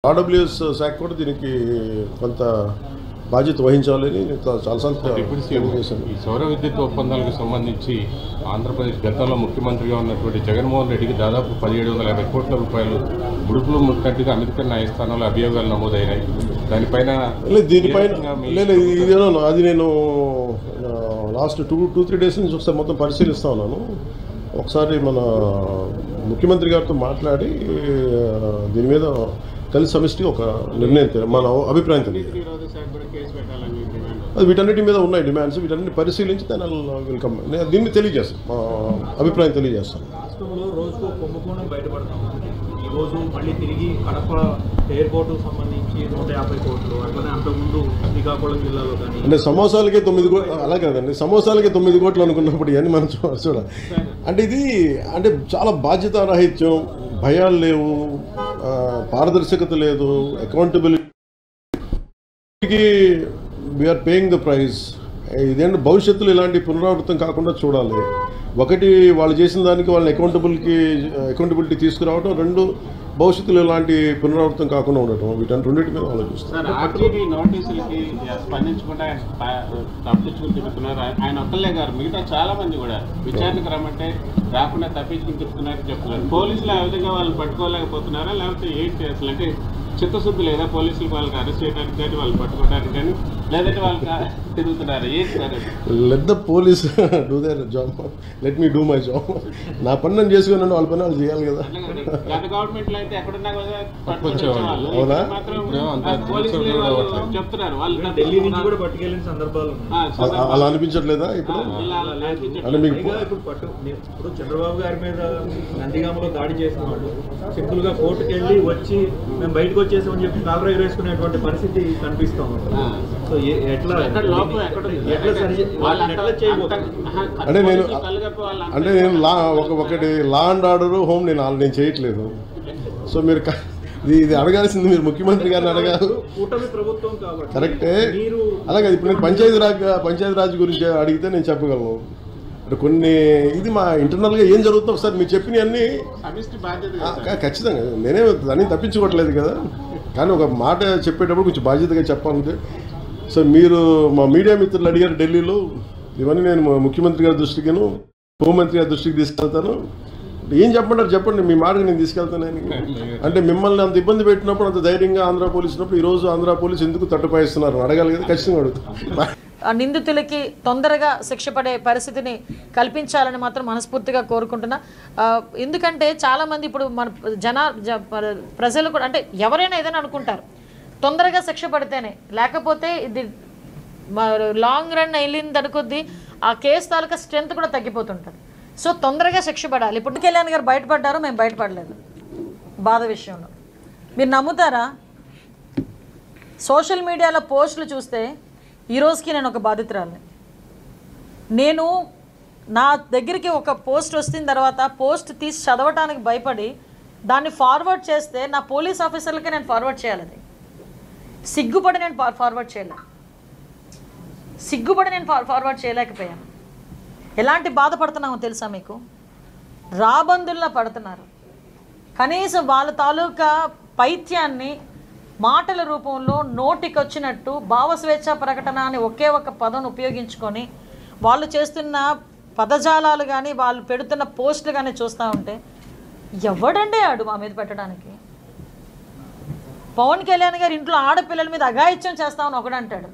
RWS శాఖ కూడా దీనికి కొంత బాధ్యత వహించాలని చాలాసార్లు తెలియజేశాను. ఈ సౌర విద్యుత్ ఒప్పందాలకు సంబంధించి ఆంధ్రప్రదేశ్ గతంలో ముఖ్యమంత్రిగా ఉన్నటువంటి జగన్మోహన్ రెడ్డికి దాదాపు 1750 కోట్ల రూపాయలు ముడుపులు ముట్టినట్టుగా అమెరికన్ న్యాయస్థానంలో అభియోగాలు నమోదైనాయి. దీనిపైన ఇదేనో అది నేను లాస్ట్ 2-3 డేస్ నుంచి ఒకసారి మొత్తం పరిశీలిస్తా ఉన్నాను. ఒకసారి మన ముఖ్యమంత్రి గారితో మాట్లాడి దీని మీద కలిసి సమిష్టిగా ఒక నిర్ణయం మన అభిప్రాయం తెలియదు. అది వీటన్నిటి మీద ఉన్నాయి డిమాండ్స్, వీటన్నిటి పరిశీలించి దాని వెల్కమ్ దీన్ని తెలియజేస్తాను, మా అభిప్రాయం తెలియజేస్తాను. రాష్ట్రంలో రోజుకు కుంభకోణం బయటపడతాం. ఈరోజు మళ్ళీ తిరిగి కడప ఎయిర్పోర్టు సంబంధించి 150 కోట్లు, అట్లనే అంతకుముందు శ్రీకాకుళం జిల్లాలో కానీ అంటే సమోసాలకే 9 కోట్లు అలా కాదండి, సమోసాలకే 9 కోట్లు అనుకున్నప్పుడు ఇవన్నీ మనం చూడాలి. అంటే ఇది అంటే చాలా బాధ్యతారాహిత్యం, భయాలు లేవు, పారదర్శకత లేదు, అకౌంటబిలిటీకి వీఆర్ పేయింగ్ ద ప్రైజ్. ఇదేంటి భవిష్యత్తులో ఇలాంటి పునరావృతం కాకుండా చూడాలి. ఒకటి వాళ్ళు చేసిన దానికి వాళ్ళని అకౌంటబిలిటీ తీసుకురావడం, రెండు భవిష్యత్తులో ఇలాంటి పునరావృతం కాకుండా ఉండటం, వీటన్నిటి మీద ఆలోచిస్తారు. ఆర్టీడీ నోటీసులకి స్పందించకుండా తప్పించుకుని తిరుగుతున్నారు. ఆయన ఒక్కళ్ళే గారు, మిగతా చాలా మంది కూడా విచారణకు రమ్మంటే రాకుండా తప్పించుకుని తిరుగుతున్నారని చెప్తున్నారు. పోలీసులు ఆ విధంగా వాళ్ళు పట్టుకోలేకపోతున్నారా, లేకపోతే ఏంటి అసలు? అంటే చిత్తశుద్ధి లేదా పోలీసులు వాళ్ళకి అరెస్ట్ చేయడానికి కానీ వాళ్ళు పట్టుకోవడానికి కానీ, లేదంటే వాళ్ళకి తిరుగుతున్నారు? ఏంటి sir? Let the police do their job, let me do my job. నా పని నేను చేసుకున్నాను, వాళ్ళ పని వాళ్ళు చేయాలి కదా. గత గవర్నమెంట్ లో అయితే ఎక్కడున్నా అవునా? చెప్తున్నారు వాళ్ళు ఢిల్లీ నుంచి కూడా పట్టుకెళ్ళిన సందర్భాలు అలా అనిపించట్లేదా ఇప్పుడు? అంటే మీకు ఇప్పుడు చంద్రబాబు గారి మీద నందిగామలో దాడి చేసిన వాళ్ళు సింపుల్ గా కోర్టుకు వెళ్ళి వచ్చి మేము బయటకు వచ్చేసామని చెప్పి కాలర్ ఎగరేసుకునేటువంటి పరిస్థితి కనిపిస్తా ఉంది. సో ఎట్లా అంటే నేను ఒకటి లా అండ్ ఆర్డర్ హోమ్ నేను చేయట్లేదు. సో మీరు ఇది అడగాల్సింది మీరు ముఖ్యమంత్రి గారిని అడగాలి. కరెక్టే, అలాగే ఇప్పుడు నేను పంచాయతీ రాజ్ గురించి అడిగితే నేను చెప్పగలను. అంటే కొన్ని ఇది మా ఇంటర్నల్గా ఏం జరుగుతుందో ఒకసారి మీరు చెప్పినవన్నీ ఖచ్చితంగా నేనే దాన్ని తప్పించుకోవట్లేదు కదా, కానీ ఒక మాట చెప్పేటప్పుడు కొంచెం బాధ్యతగా చెప్పాలంటే. సో మీరు మా మీడియా మిత్రులు అడిగారు ఢిల్లీలో, ఇవన్నీ నేను ముఖ్యమంత్రి గారి దృష్టికిను హోంమంత్రి గారి దృష్టికి తీసుకెళ్తాను. ఏం చెప్పంటారు చెప్పండి, మీ మాటకి నేను తీసుకెళ్తానని. అంటే మిమ్మల్ని అంత ఇబ్బంది పెట్టినప్పుడు, అంత ధైర్యంగా ఆంధ్ర పోలీసు ఉన్నప్పుడు ఈరోజు ఆంధ్ర పోలీసు ఎందుకు తట్టుపాయిస్తున్నారు అడగాలి కదా, ఖచ్చితంగా అడుగుతాను. నిందితులకి తొందరగా శిక్ష పడే పరిస్థితిని కల్పించాలని మాత్రం మనస్ఫూర్తిగా కోరుకుంటున్నా. ఎందుకంటే చాలామంది ఇప్పుడు మన ప్రజలు కూడా, అంటే ఎవరైనా ఏదైనా అనుకుంటారు తొందరగా శిక్ష పడితేనే, లేకపోతే ఇది లాంగ్ రన్ వెళ్ళింది అనుకొద్ది ఆ కేసు తాలూకా స్ట్రెంత్ కూడా తగ్గిపోతుంటుంది. సో తొందరగా శిక్ష పడాలి. ఇప్పుడు కళ్యాణ్ గారు బయటపడ్డారు, మేము బయటపడలేదు బాధ విషయంలో. మీరు నమ్ముతారా, సోషల్ మీడియాలో పోస్టులు చూస్తే ఈరోజుకి నేను ఒక బాధితురాలిని. నేను నా దగ్గరికి ఒక పోస్ట్ వచ్చిన తర్వాత పోస్ట్ తీసి చదవటానికి భయపడి దాన్ని ఫార్వర్డ్ చేస్తే నా పోలీస్ ఆఫీసర్లకి నేను ఫార్వర్డ్ చేయాలి. అది సిగ్గుపడి నేను ఫార్వర్డ్ చేయలేకపోయాను. ఎలాంటి బాధపడుతున్నామో తెలుసా మీకు? రాబందుల్లా పడుతున్నారు. కనీసం వాళ్ళ తాలూకా పైత్యాన్ని మాటల రూపంలో నోటికొచ్చినట్టు భావస్వేచ్ఛ ప్రకటన అని ఒకే ఒక పదం ఉపయోగించుకొని వాళ్ళు చేస్తున్న పదజాలాలు కానీ వాళ్ళు పెడుతున్న పోస్టులు కానీ చూస్తూ ఉంటే ఎవడండి ఆడు మా మీద పెట్టడానికి? పవన్ కళ్యాణ్ గారు ఇంట్లో ఆడపిల్లల మీద అఘాయిత్యం చేస్తామని ఒకడంటాడు,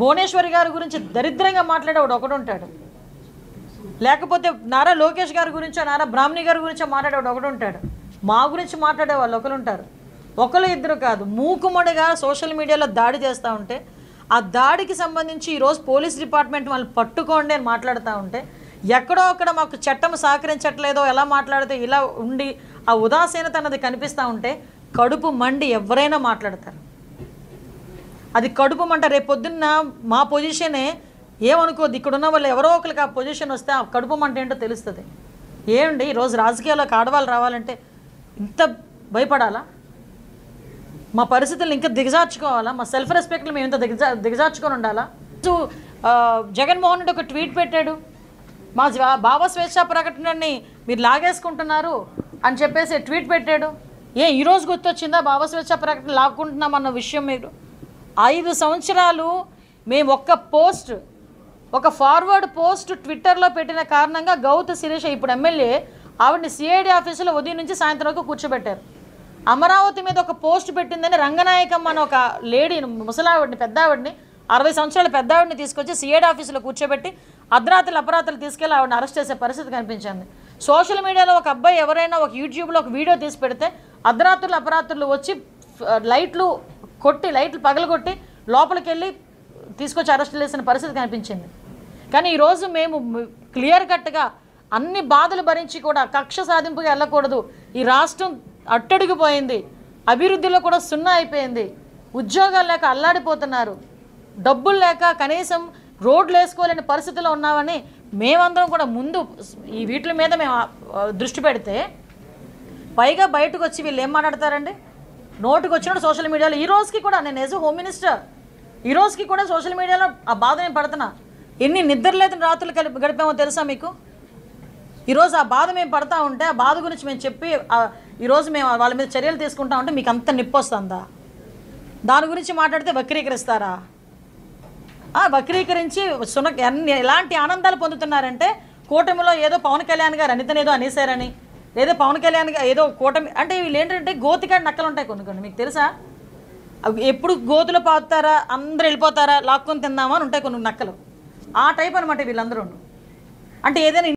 భువనేశ్వరి గారి గురించి దరిద్రంగా మాట్లాడేవాడు ఒకడుంటాడు, లేకపోతే నారా లోకేష్ గారి గురించో నారా బ్రాహ్మణి గారి గురించో మాట్లాడేవాడు ఒకడుంటాడు, మా గురించి మాట్లాడే వాళ్ళు ఒకరుంటారు. ఒకరు ఇద్దరు కాదు, మూకుమ్మడిగా సోషల్ మీడియాలో దాడి చేస్తూ ఉంటే ఆ దాడికి సంబంధించి ఈరోజు పోలీస్ డిపార్ట్మెంట్ వాళ్ళు పట్టుకోండి అని మాట్లాడుతూ ఉంటే ఎక్కడో అక్కడ మాకు చట్టం సహకరించట్లేదో ఎలా మాట్లాడితే ఇలా ఉండి ఆ ఉదాసీనత అన్నది కనిపిస్తూ ఉంటే కడుపు మండి ఎవరైనా మాట్లాడతారు. అది కడుపు మంట. రేపు పొద్దున్న మా పొజిషనే ఏమనుకోద్ది, ఇక్కడ ఉన్న వాళ్ళు ఎవరో ఒకరికి ఆ పొజిషన్ వస్తే ఆ కడుపు మంట ఏంటో తెలుస్తుంది. ఏమండి ఈరోజు రాజకీయాల్లోకి ఆడవాళ్ళు రావాలంటే ఇంత భయపడాలా? మా పరిస్థితులను ఇంకా దిగజార్చుకోవాలా? మా సెల్ఫ్ రెస్పెక్ట్లు మేము ఇంత దిగజార్చుకొని ఉండాలా? జగన్మోహన్ రెడ్డి ఒక ట్వీట్ పెట్టాడు, మా భావ స్వేచ్ఛ ప్రకటనని మీరు లాగేసుకుంటున్నారు అని చెప్పేసి ట్వీట్ పెట్టాడు. ఈరోజు గుర్తొచ్చిందా భావ స్వేచ్ఛ ప్రకటన లాక్కుంటున్నామన్న విషయం? మీరు 5 సంవత్సరాలు మేము ఒక ఫార్వర్డ్ పోస్ట్ ట్విట్టర్లో పెట్టిన కారణంగా గౌతు శిరీష ఇప్పుడు ఎమ్మెల్యే ఆవిడని సిఐడి ఆఫీసులో ఉదయం నుంచి సాయంత్రం వరకు కూర్చోబెట్టారు. అమరావతి మీద ఒక పోస్ట్ పెట్టిందని రంగనాయకం అని ఒక లేడీని, ముసలావిడిని, పెద్దావిడిని, 60 సంవత్సరాల పెద్దావిడిని తీసుకొచ్చి సిఐడి ఆఫీసులో కూర్చోబెట్టి అపరాధులు తీసుకెళ్ళి ఆవిడని అరెస్ట్ చేసే పరిస్థితి కనిపించింది. సోషల్ మీడియాలో ఒక అబ్బాయి ఎవరైనా ఒక యూట్యూబ్లో ఒక వీడియో తీసి పెడితే అపరాధులు వచ్చి లైట్లు పగలగొట్టి లోపలికి వెళ్ళి తీసుకొచ్చి అరెస్ట్ చేసిన పరిస్థితి కనిపించింది. కానీ ఈరోజు మేము క్లియర్ కట్గా అన్ని బాధలు భరించి కూడా కక్ష సాధింపుగా వెళ్ళకూడదు. ఈ రాష్ట్రం అట్టడిగిపోయింది, అభివృద్ధిలో కూడా సున్నా అయిపోయింది, ఉద్యోగాలు లేక అల్లాడిపోతున్నారు, డబ్బులు లేక కనీసం రోడ్లు వేసుకోలేని పరిస్థితిలో ఉన్నామని మేమందరం కూడా ముందు ఈ వీటి మీద మేము దృష్టి పెడితే, పైగా బయటకు వచ్చి వీళ్ళు ఏం మాట్లాడతారండి? నోటుకు వచ్చినట్టు సోషల్ మీడియాలో ఈ రోజుకి కూడా, నేను యాజ్ హోమ్ మినిస్టర్ ఈ రోజుకి కూడా సోషల్ మీడియాలో ఆ బాధ నేను పడుతున్నా. ఎన్ని నిద్రలేని రాత్రులు గడిపామో తెలుసా మీకు? ఈరోజు ఆ బాధ మేము పడతా ఉంటే, ఆ బాధ గురించి మేము చెప్పి ఈరోజు మేము వాళ్ళ మీద చర్యలు తీసుకుంటా ఉంటే మీకు అంత నొప్పి వస్తుందా? దాని గురించి మాట్లాడితే వక్రీకరిస్తారా? వక్రీకరించి ఎలాంటి ఆనందాలు పొందుతున్నారంటే, కూటమిలో ఏదో పవన్ కళ్యాణ్ గారు అనితనేదో అనేసారని, లేదా పవన్ కళ్యాణ్ గారు ఏదో కూటమి అంటే వీళ్ళు ఏంటంటే గోతికాడి నక్కలు ఉంటాయి కొన్ని మీకు తెలుసా? ఎప్పుడు గోతులో పాతారా, అందరూ వెళ్ళిపోతారా, లాక్కొని తిందామా అని ఉంటాయి కొన్ని నక్కలు. ఆ టైప్ అనమాట వీళ్ళందరూ. అంటే ఏదైనా